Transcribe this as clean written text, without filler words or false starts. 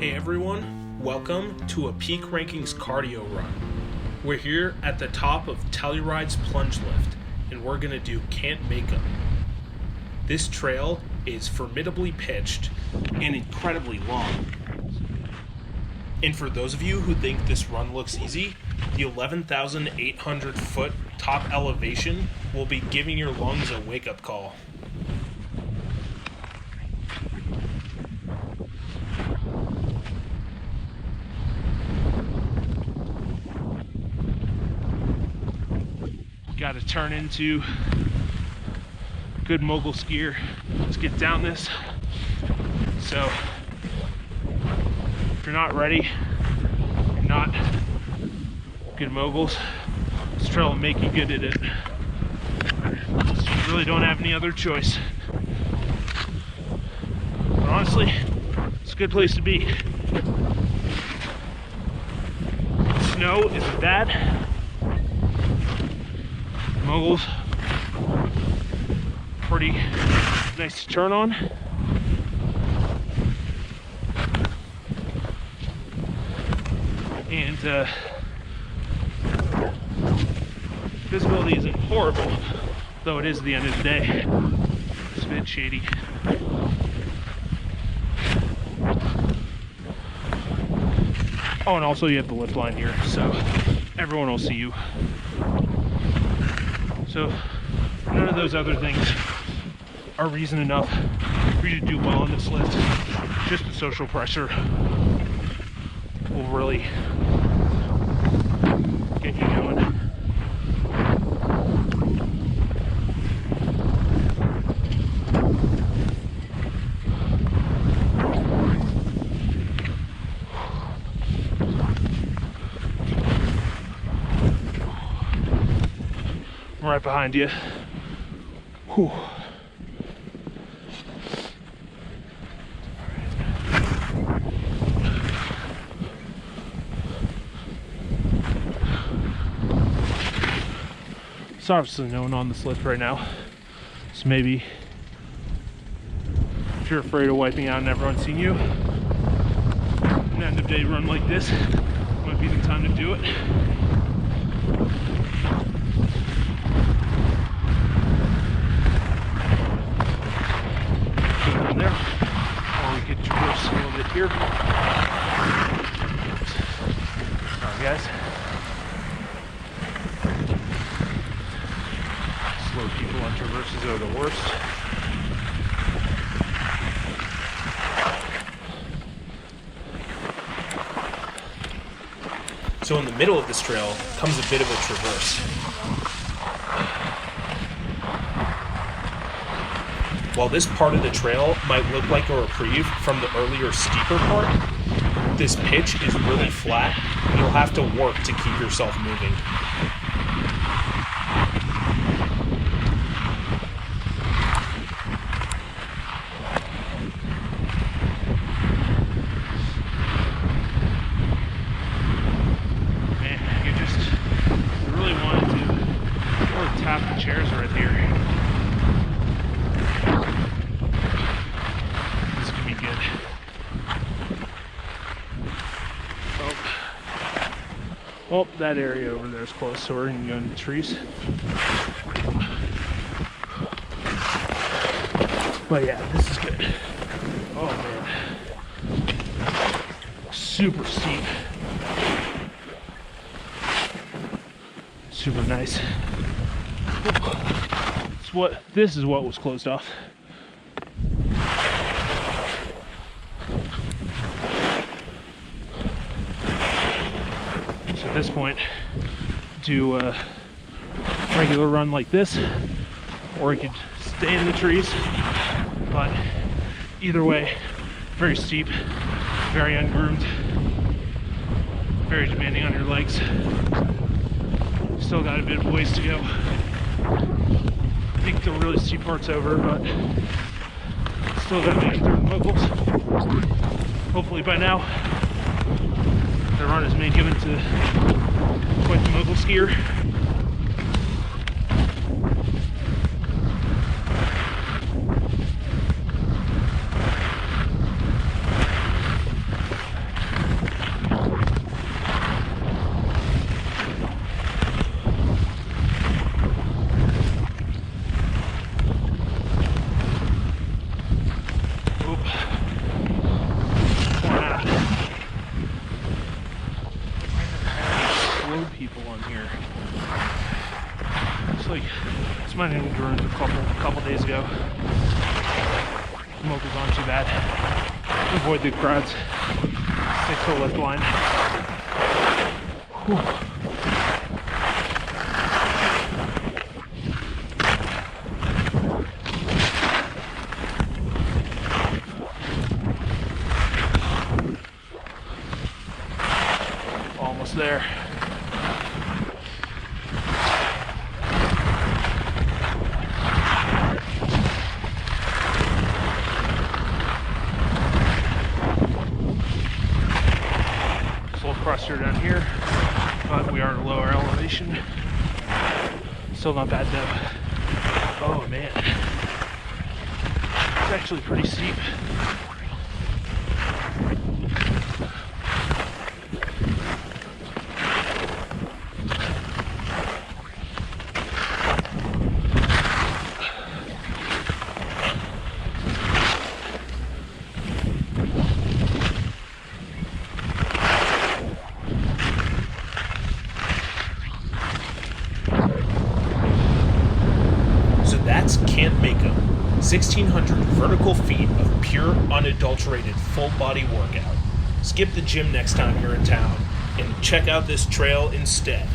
Hey everyone, welcome to a Peak Rankings cardio run. We're here at the top of Telluride's Plunge lift, and we're going to do Kant-Mak-M. This trail is formidably pitched and incredibly long. And for those of you who think this run looks easy, the 11,800 foot top elevation will be giving your lungs a wake-up call. Got to turn into good mogul skier. Let's get down this. So if you're not ready, you're not good moguls, this trail will make you good at it. So you really don't have any other choice. But honestly, it's a good place to be. Snow isn't bad. Moguls, pretty nice to turn on. And visibility isn't horrible, though it is the end of the day. It's a bit shady. Oh, and also you have the lift line here, so everyone will see you. So none of those other things are reason enough for you to do well on this lift. Just the social pressure will really get you going. I'm right behind you. Whew. There's obviously no one on this lift right now, so maybe if you're afraid of wiping out and everyone seeing you, an end of day run like this might be the time to do it. There, or we could traverse a little bit here. Alright guys, slow people on traverses are the worst. So in the middle of this trail comes a bit of a traverse. While this part of the trail might look like a reprieve from the earlier steeper part, this pitch is really flat and you'll have to work to keep yourself moving. Man, you really wanted to really tap the chairs right here. Well, that area over there is close, so we're going to go into the trees. But yeah, this is good. Oh man. Super steep. Super nice. This is what was closed off. At this point, do a regular run like this, or you could stay in the trees, but either way, very steep, very ungroomed, very demanding on your legs. Still got a bit of ways to go. I think the really steep part's over, but still gotta make it through the moguls. Hopefully by now the run is made given to quite the mogul skier. Might have been a couple days ago. Smoke was on too bad. Avoid the crowds. Stick to the lift line. Whew. Almost there. Cluster down here, but we are at a lower elevation. Still not bad though. Oh man, it's actually pretty steep. That's Kant-Mak-M, 1,600 vertical feet of pure, unadulterated, full-body workout. Skip the gym next time you're in town and check out this trail instead.